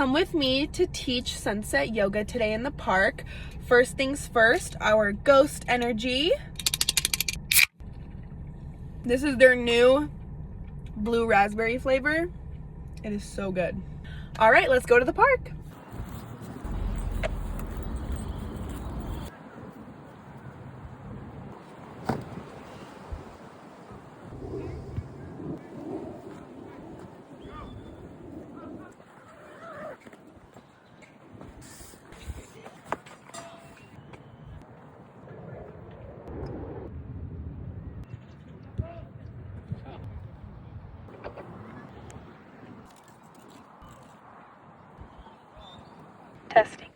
come with me to teach sunset yoga today in the park. First things first, our ghost energy. This is their new blue raspberry flavor. It is so good. All right, let's go to the park. Testing.